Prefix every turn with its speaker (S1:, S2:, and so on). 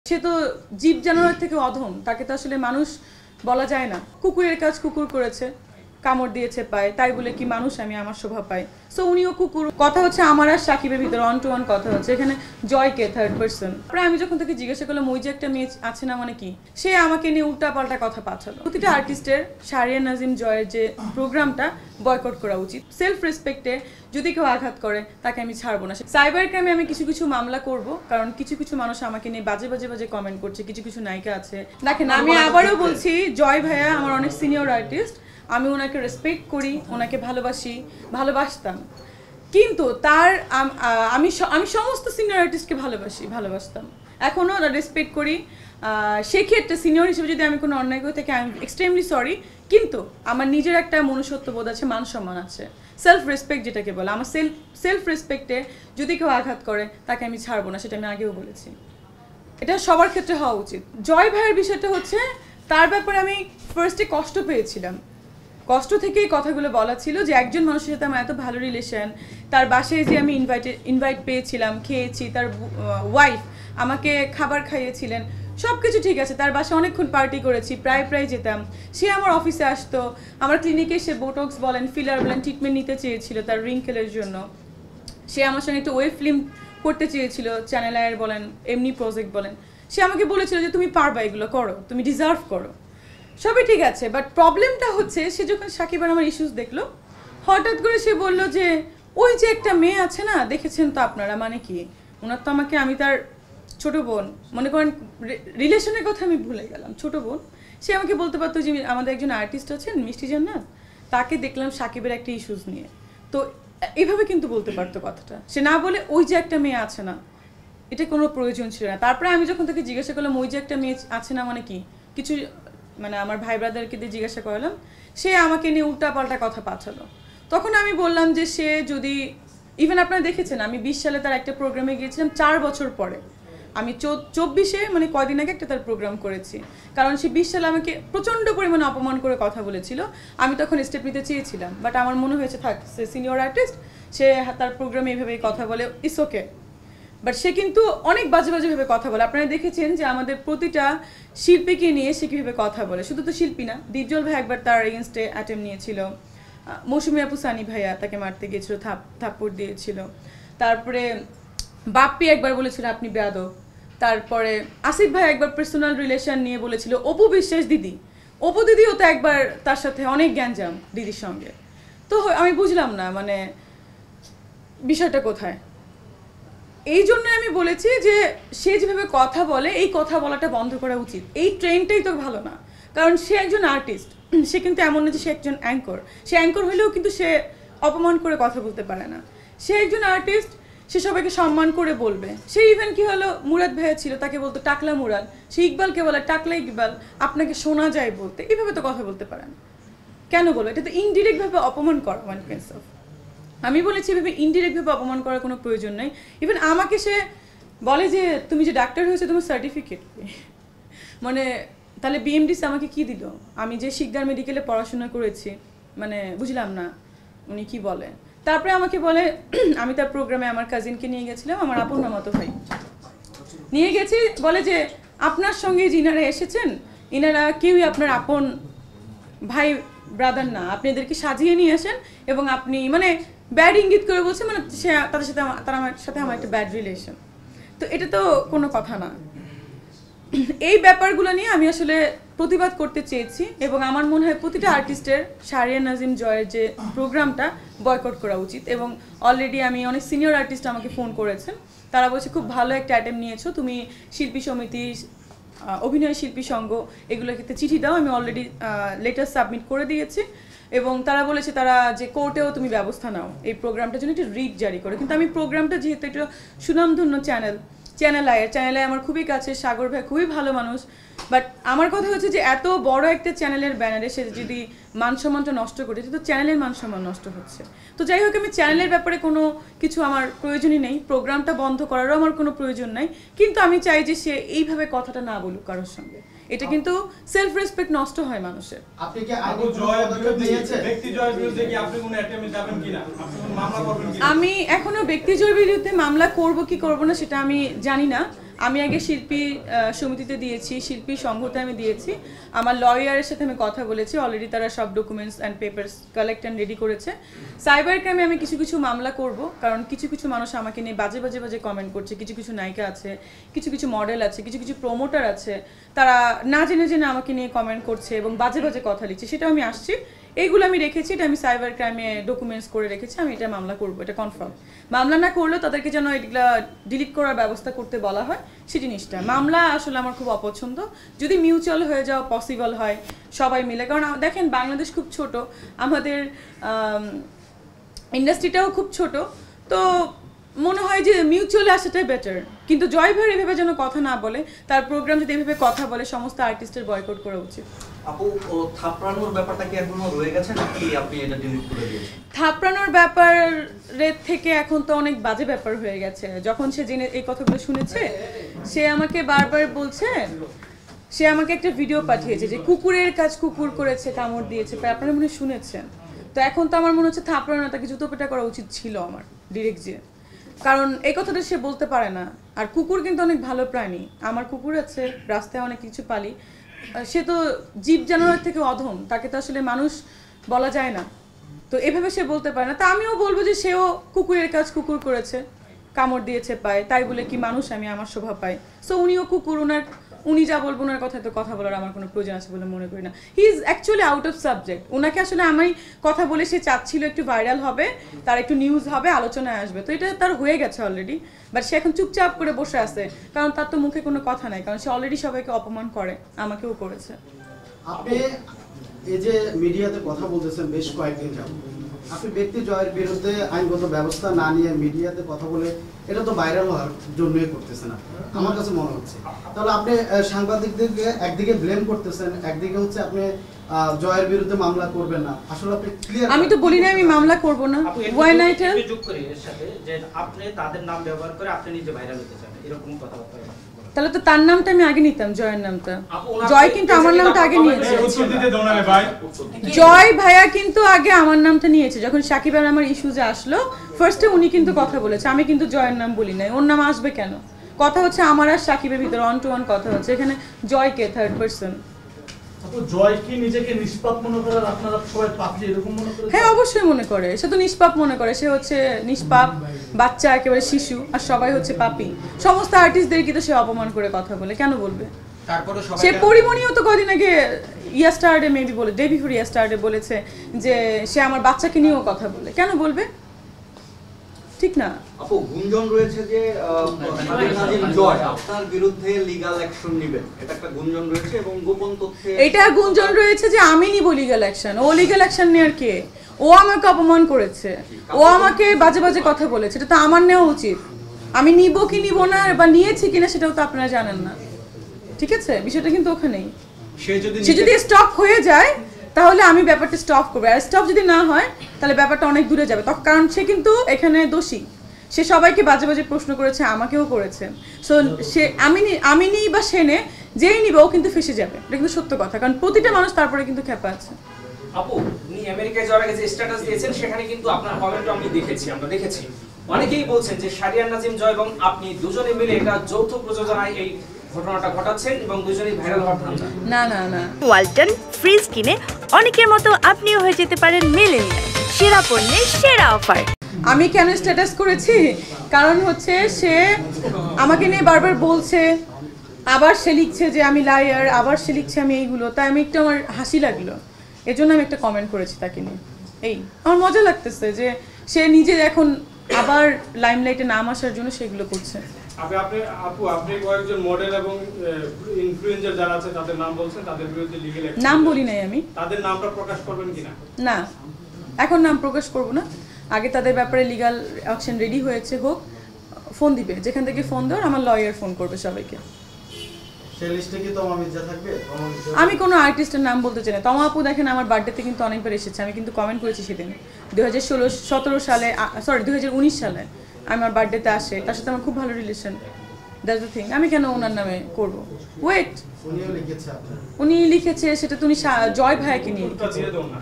S1: সে তো জীব জানোয়ার থেকে অধম, তাকে তো আসলে মানুষ বলা যায় না। কুকুরের কাজ কুকুর করেছে, কামড় দিয়েছে পায়, তাই বলে কি মানুষ আমি আমার শোভা পাই? সো উনিও কুকুর। কথা হচ্ছে আমার আর সাকিবের ভিতরে অন টু ওয়ান কথা হচ্ছে, এখানে জয়কে থার্ড পার্সন। প্রায় আমি যখন তাকে জিজ্ঞাসা করলাম ওই যে একটা মেয়ে আছে না মানে কি, সে আমাকে নিয়ে উল্টা পাল্টা কথা পাঠালো। প্রতিটা আর্টিস্টের শাহরিয়ার নাজিম জয়ের যে প্রোগ্রামটা বয়কট করা উচিত। সেলফ রেসপেক্টে যদি কেউ আঘাত করে তাকে আমি ছাড়বো না। সাইবার ক্রাইমে আমি কিছু কিছু মামলা করব, কারণ কিছু কিছু মানুষ আমাকে নিয়ে বাজে বাজে বাজে কমেন্ট করছে, কিছু কিছু নায়িকা আছে। দেখেন, আমি আবারও বলছি, জয় ভাইয়া আমার অনেক সিনিয়র আর্টিস্ট, আমি ওনাকে রেসপেক্ট করি, ওনাকে ভালোবাসতাম, কিন্তু তার আমি সমস্ত সিনিয়র আর্টিস্টকে ভালোবাসতাম, এখনও রেসপেক্ট করি। সেক্ষেত্রে সিনিয়র হিসেবে যদি আমি কোনো অন্যায় করি তাকে আমি এক্সট্রিমলি সরি, কিন্তু আমার নিজের একটা মনুষ্যত্ব বোধ আছে, মান সম্মান আছে, সেলফ রেসপেক্ট যেটাকে বলে। আমার সেলফ রেসপেক্টে যদি কেউ আঘাত করে তাকে আমি ছাড়বো না, সেটা আমি আগেও বলেছি। এটা সবার ক্ষেত্রে হওয়া উচিত। জয় ভাইয়ের বিষয়টা হচ্ছে, তার ব্যাপারে আমি ফার্স্টে কষ্ট পেয়েছিলাম, কষ্ট থেকেই কথাগুলো বলা ছিল যে একজন মানুষের সাথে আমার এত ভালো রিলেশন, তার বাসায় যে আমি ইনভাইট পেয়েছিলাম, খেয়েছি, তার ওয়াইফ আমাকে খাবার খাইয়েছিলেন, সব কিছু ঠিক আছে। তার বাসায় অনেকক্ষণ পার্টি করেছি, প্রায় যেতাম। সে আমার অফিসে আসতো, আমার ক্লিনিকে সে বোটক্স বলেন, ফিলার বলেন, ট্রিটমেন্ট নিতে চেয়েছিল তার রিঙ্কেলের জন্য। সে আমার সঙ্গে একটা ওয়েব ফিল্ম করতে চেয়েছিল, চ্যানেল আয়ের বলেন, এমনি প্রজেক্ট বলেন। সে আমাকে বলেছিল যে তুমি পারবা, এগুলো করো, তুমি ডিজার্ভ করো, সবই ঠিক আছে। বাট প্রবলেমটা হচ্ছে, সে যখন সাকিব আর আমার ইস্যুস দেখলো, হঠাৎ করে সে বললো যে ওই যে একটা মেয়ে আছে না, দেখেছেন তো আপনারা, মানে কি ওনার তো আমাকে, আমি তার ছোট বোন, মনে করেন রিলেশনের কথা আমি ভুলে গেলাম, ছোট বোন। সে আমাকে বলতে পারতো যে আমাদের একজন আর্টিস্ট আছেন মিষ্টি জান্নাত, তাকে দেখলাম সাকিবের একটা ইস্যুস নিয়ে, তো এইভাবে কিন্তু বলতে পারতো কথাটা। সে না বলে ওই যে একটা মেয়ে আছে না, এটা কোনো প্রয়োজন ছিল না। তারপরে আমি যখন তাকে জিজ্ঞাসা করলাম ওই যে একটা মেয়ে আছে না মানে কি, কিছু মানে আমার ভাই ব্রাদারকে দিয়ে জিজ্ঞাসা করলাম, সে আমাকে নিয়ে উল্টা পাল্টা কথা পাঠালো। তখন আমি বললাম যে সে যদি, ইভেন আপনারা দেখেছেন আমি 20 সালে তার একটা প্রোগ্রামে গিয়েছিলাম, 4 বছর পরে। আমি 24-এ মানে কয়দিন আগে একটা তার প্রোগ্রাম করেছি, কারণ সে 20 সালে আমাকে প্রচণ্ড পরিমাণে অপমান করে কথা বলেছিল। আমি তখন স্টেপ নিতে চেয়েছিলাম, বাট আমার মনে হয়েছে থাক, সে সিনিয়র আর্টিস্ট, সে তার প্রোগ্রামে এইভাবেই কথা বলে, ইটস ওকে। বাট সে কিন্তু অনেক বাজেভাবে কথা বলে। আপনারা দেখেছেন যে আমাদের প্রতিটা শিল্পীকে নিয়ে সে কীভাবে কথা বলে। শুধু তো শিল্পী না, দীপজল ভাই একবার তার এগেনস্টে অ্যাটেম্প নিয়েছিল, মৌসুমী আপু সানি ভাইয়া তাকে মারতে গিয়েছিল, থাপ্পড় দিয়েছিল। তারপরে বাপ্পি একবার বলেছিল আপনি বেয়াদব। তারপরে আসিফ ভাই একবার পার্সোনাল রিলেশন নিয়ে বলেছিল। অপু বিশ্বাস দিদিও তো একবার তার সাথে অনেক গ্যাঞ্জাম দিদির সঙ্গে। তো আমি বুঝলাম না মানে বিষয়টা কোথায়। এই জন্য আমি বলেছি যে সে যেভাবে কথা বলে, এই কথা বলাটা বন্ধ করা উচিত। এই ট্রেন্ডটাই তো ভালো না, কারণ সে একজন আর্টিস্ট, সে কিন্তু এমন না যে সে একজন অ্যাঙ্কর। সে অ্যাঙ্কর হলেও কিন্তু সে অপমান করে কথা বলতে পারে না। সে একজন আর্টিস্ট, সে সবাইকে সম্মান করে বলবে। সে ইভেন কি হলো, মুরাদ ভাইয়া ছিল, তাকে বলতো টাকলা মুরাদ। সে ইকবালকে বলে টাকলা ইকবাল, আপনাকে শোনা যায় বলতে। এইভাবে তো কথা বলতে পারেন, কেন বলো? এটা তো ইনডিরেক্টভাবে অপমান করা, ওয়ান কাইন্ডস অফ। আমি বলেছি এভাবে ইনডিরেক্টভাবে অপমান করার কোনো প্রয়োজন নেই। ইভেন আমাকে সে বলে যে তুমি যে ডাক্তার হয়েছে তোমার সার্টিফিকেট, মানে তাহলে বিএমডিসি আমাকে কি দিল? আমি যে শিকদার মেডিকেলে পড়াশোনা করেছি, মানে বুঝলাম না উনি কি বলে। তারপরে আমাকে বলে, আমি তার প্রোগ্রামে আমার কাজিনকে নিয়ে গেছিলাম, আমার আপন মামাতো ভাই নিয়ে গেছি, বলে যে আপনার সঙ্গে যিনারা এসেছেন ইনারা কেউই আপনার আপন ভাই ব্রাদার না, আপনি এদেরকে সাজিয়ে নিয়ে আসেন, এবং আপনি মানে ব্যাড ইঙ্গিত করে বলছে, মানে সে তাদের সাথে আমার সাথে আমার একটা ব্যাড রিলেশন। তো এটা তো কোনো কথা না। এই ব্যাপারগুলো নিয়ে আমি আসলে প্রতিবাদ করতে চেয়েছি, এবং আমার মনে হয় প্রতিটা আর্টিস্টের শাহরিয়ার নাজিম জয়ের যে প্রোগ্রামটা বয়কট করা উচিত। এবং অলরেডি আমি অনেক সিনিয়র আর্টিস্ট আমাকে ফোন করেছেন, তারা বলছে খুব ভালো একটা অ্যাটেম্প নিয়েছো তুমি, শিল্পী সমিতি, অভিনয় শিল্পী সংঘ, এগুলোর ক্ষেত্রে চিঠি দাও। আমি অলরেডি লেটার সাবমিট করে দিয়েছি, এবং তারা বলেছে তারা যে কোর্টেও তুমি ব্যবস্থা নাও এই প্রোগ্রামটার জন্য, একটা রিট জারি করে। কিন্তু আমি প্রোগ্রামটা যেহেতু একটা সুনামধন্য চ্যানেল আয়ে আমার খুবই কাছে, সাগর ভাই খুবই ভালো মানুষ, বাট আমার কথা হচ্ছে যে এত বড় একটা চ্যানেলের ব্যানারে সে যদি মান সম্মানটা নষ্ট করে, তো চ্যানেলের মান সম্মান নষ্ট হচ্ছে। তো যাই হোক, আমি চ্যানেলের ব্যাপারে কোনো কিছু আমার প্রয়োজনই নেই, প্রোগ্রামটা বন্ধ করারও আমার কোনো প্রয়োজন নাই, কিন্তু আমি চাই যে সে এইভাবে কথাটা না বলুক কারোর সঙ্গে। এটা কিন্তু সেলফ রেসপেক্ট নষ্ট হয় মানুষের।
S2: আপনি কি আগে জয়ের বিরুদ্ধে ব্যক্তি জয়ের বিরুদ্ধে কি আপনি কোনো অ্যাটেম্পে যাবেন কিনা, আপনি কোনো মামলা করবেন কিনা?
S1: আমি এখনো ব্যক্তি জয়ের বিরুদ্ধে মামলা করব কি করব না সেটা আমি জানি না। আমি আগে শিল্পী সমিতিতে দিয়েছি, শিল্পী সংঘতে আমি দিয়েছি। আমার লয়ারের সাথে আমি কথা বলেছি, অলরেডি তারা সব documents and papers collect and ready করেছে। সাইবার ক্রাইমে আমি কিছু কিছু মামলা করব, কারণ কিছু কিছু মানুষ আমাকে নিয়ে বাজে বাজে বাজে কমেন্ট করছে। কিছু কিছু নায়িকা আছে, কিছু কিছু মডেল আছে, কিছু কিছু প্রমোটার আছে, তারা না জেনে জেনে আমাকে নিয়ে কমেন্ট করছে এবং বাজে বাজে কথা লিখছে। সেটাও আমি আসছি, এইগুলো আমি রেখেছি, এটা আমি সাইবার ক্রাইমে ডকুমেন্টস করে রেখেছি। আমি এটা মামলা করব, এটা কনফার্ম। মামলা না করলেও তাদেরকে যেন এগুলা ডিলিট করার ব্যবস্থা করতে বলা হয়, সেই জিনিসটা। মামলা আসলে আমার খুব অপছন্দ। যদি মিউচুয়াল হয়ে যাওয়া পসিবল হয় সবাই মিলে, কারণ দেখেন বাংলাদেশ খুব ছোট, আমাদের ইন্ডাস্ট্রিটাও খুব ছোট, তো মনে হয় যে মিউচুয়ালি আসাটাই বেটার। কিন্তু জয় ভাই এভাবে যেন কথা না বলে, তার প্রোগ্রাম যদি এভাবে কথা বলে সমস্ত আর্টিস্টের বয়কট করা উচিত।
S3: আপু, ও থাপড়ানোর ব্যাপারটা কি এখনো রয়ে গেছে নাকি আপনি এটা ডিলিট করে দিয়েছেন?
S1: থাপড়ানোর ব্যাপারের থেকে এখন তো অনেক বাজে ব্যাপার হয়ে গেছে। যখন সে জেনে এই কথাগুলো শুনেছে, সে আমাকে বারবার বলছে, সে আমাকে একটা ভিডিও পাঠিয়েছে যে কুকুরের কাজ কুকুর করেছে, কামড় দিয়েছে, আপনারা মনে হয় শুনেছেন। তো এখন তো আমার মনে হচ্ছে থাপড়ানো, তাকে জুতো পেটা করা উচিত ছিল আমার ডিরেক্ট যে, কারণ এই কথাটা সে বলতে পারে না। আর কুকুর কিন্তু অনেক ভালো প্রাণী, আমার কুকুর আছে, রাস্তায় অনেক কিছু পালি। সে তো জীব জানোয়ার থেকে অধম, তাকে তো আসলে মানুষ বলা যায় না। তো এভাবে সে বলতে পারে না। তা আমিও বলবো যে সেও কুকুরের কাজ কুকুর করেছে, কামড় দিয়েছে পায়, তাই বলে কি মানুষ আমি আমার শোভা পাই। সো উনিও কুকুর, উনি যা বলবো ওনার কথা তো কথা বলার আমার কোনো প্রয়োজন আছে বলে মনে করি না। He is actually out of subject. ওনাকে আসলে আমি কথা বলে সে চাচ্ছিল একটু ভাইরাল হবে, তার একটু নিউজ হবে, আলোচনায় আসবে, তো এটা তার হয়ে গেছে অলরেডি। বাট সে এখন চুপচাপ করে বসে আছে, কারণ তার তো মুখে কোনো কথা নাই, কারণ সে অলরেডি সবাইকে অপমান করে, আমাকেও করেছে।
S4: আপনি এই যে মিডিয়াতে কথা বলতেছেন বেশ কয়েকদিন যাবত, আপনি ব্যক্তি জয়ের বিরুদ্ধে আইনগত ব্যবস্থা না নিয়ে মিডিয়াতে কথা বলে এটা তো ভাইরাল হওয়ার জন্যই করতেছেন আপনি, আমার কাছে মনে হচ্ছে। তাহলে আপনি সাংবাদিকদেরকে একদিকে ব্লেম করতেছেন, একদিকে হচ্ছে আপনি জয়ের বিরুদ্ধে মামলা করবেন না। আসলে আপনি ক্লিয়ার,
S1: আমি তো বলি না আমি মামলা করব না। ওয়াই নাইট
S5: যোগ করে এর সাথে যে আপনি তাদের নাম ব্যবহার করে আপনি নিজে ভাইরাল হতে চান, এরকম কথাবার্তা।
S1: তাহলে তো তার নামটা আমি আগে নিতাম, জয়ের নামটা। জয় কিন্তু আমার নামটা আগে নিয়েছে। জয় ভাইয়া কিন্তু আগে আমার নামটা নিয়েছে। যখন সাকিব আর আমার ইস্যুজে আসলো, ফার্স্টে উনি কিন্তু কথা বলেছে, আমি কিন্তু জয়ের নাম বলি নাই। ওর নাম আসবে কেন? কথা হচ্ছে আমার আর সাকিবের ভিতরে অন টু অন কথা হচ্ছে, এখানে জয় কে থার্ড পারসন।
S6: জয় কি নিজেকে নিষ্পাপ মনে করে, আপনারা সবাই পাপী এরকম মনে করে?
S1: হ্যাঁ, অবশ্যই মনে করে, সে তো নিষ্পাপ মনে করে। সে হচ্ছে নিষ্পাপ বাচ্চা, একেবারে শিশু, আর সবাই হচ্ছে পাপী। সমস্ত আর্টিস্টদেরকে তো সে অপমান করে কথা বলে, কেন বলবে? সে পরিমণিও তো কদিন আগে ইয়াস্টারডে মেবি বলে, ডে বিফোর ইয়াস্টারডে বলেছে যে সে আমার বাচ্চাকে নিয়েও কথা বলে, কেন বলবে? ঠিক না?
S3: আপু, গুঞ্জন রয়েছে যে জয় আপনার বিরুদ্ধে লিগ্যাল অ্যাকশন নেবে, এটা একটা গুঞ্জন রয়েছে এবং গোপন তথ্যে
S1: এটা গুঞ্জন রয়েছে যে আমি নিব লিগ্যাল অ্যাকশন। ও লিগ্যাল অ্যাকশন নেওয়ার কে? ও আমাকে অপমান করেছে, ও আমাকে বাজে বাজে কথা বলেছে, এটা তো আমার নেওয়া উচিত। আমি নিব কি নিব না বা নিয়েছি কিনা সেটাও তো আপনারা জানেন না, ঠিক আছে? বিষয়টা কিন্তু ওখানেই। সে যদি স্টপ হয়ে যায় তাহলে আমি ব্যাপারটা স্টপ করবো, আর স্টপ যদি না হয় তাহলে ব্যাপারটা অনেক দূরে যাবে। তখন কারণ সে কিন্তু এখানে দোষী, সে সবাইকে বাজে বাজে প্রশ্ন করেছে, আমাকেও করেছে। সো সে আমি নিই বা সে নে, যেই নিবে ও কিন্তু ফেসে যাবে, এটা কিন্তু সত্য কথা, কারণ প্রতিটা মানুষ তারপরে কিন্তু খেপা আছে।
S5: আপু, উনি আমেরিকায় যাওয়ার আগে যে স্ট্যাটাস দিয়েছেন সেখানে কিন্তু আপনার কমেন্ট আমরা দেখেছি। অনেকেই বলছেন যে শাহরিয়ার নাজিম জয় এবং আপনি দুজনে মিলে এটা যৌথ প্রযোজনায় এই ঘটনাটা ঘটাচ্ছেন এবং দুজনেই ভাইরাল হওয়ার ধান্দা।
S1: না না না,
S7: ওয়ালটন ফ্রিজ কিনে অনেকের মতো আপনিও হয়ে যেতে পারেন মিলেনিয়াল। সেরা পণ্যের সেরা অফার।
S1: আমি কেন স্ট্যাটাস করেছি? কারণ হচ্ছে সে আমাকে নিয়ে বারবার বলছে, আবার সে লিখছে যে আমি লায়ার, আবার সে লিখছে আমি এইগুলো, তাই আমি একটু আমার হাসি লাগলো, এজন্য আমি একটা কমেন্ট করেছি তাকে নিয়ে। এই আমার মজা লাগতেছে যে সে নিজে এখন আবার লাইমলাইটে নাম আসার জন্য সেগুলো করছে।
S2: আপনি কয়েকজন মডেল এবং ইনফ্লুয়েন্সার যারা আছে তাদের নাম বলছেন, তাদের বিরুদ্ধে লিগ্যাল অ্যাকশন
S1: নাম বলি নাই আমি।
S2: তাদের নামটা প্রকাশ করবেন কিনা?
S1: না, এখন নাম প্রকাশ করব না। আগে তাদের ব্যাপারে লিগ্যাল অ্যাকশন রেডি হয়েছে, হোক। ফোন দিবে, যেখান থেকে ফোন দেওয়ার আমার লয়ার ফোন করবে সবাইকে।
S4: সেই লিস্টে কি তোমার মির্জা থাকবে?
S1: আমি কোনো আর্টিস্টের নাম বলতে চাই না। তমা আপু দেখেন আমার বার্থডেতে কিন্তু অনেকবার এসেছে, আমি কিন্তু কমেন্ট করেছি সেদিন। 2017 সালে, সরি 2019 সালে আমার বার্থডেতে আসে, তার সাথে আমার খুব ভালো রিলেশন। দ্যাটস দ্য থিং, আমি কেন ওনার নামে করব? ওয়েট,
S4: উনিও লিখেছে আপনার,
S1: উনি লিখেছে সেটা তো উনি জয় ভাইয়াকে নিয়ে লিখেছে।
S2: দিয়ে দাও না।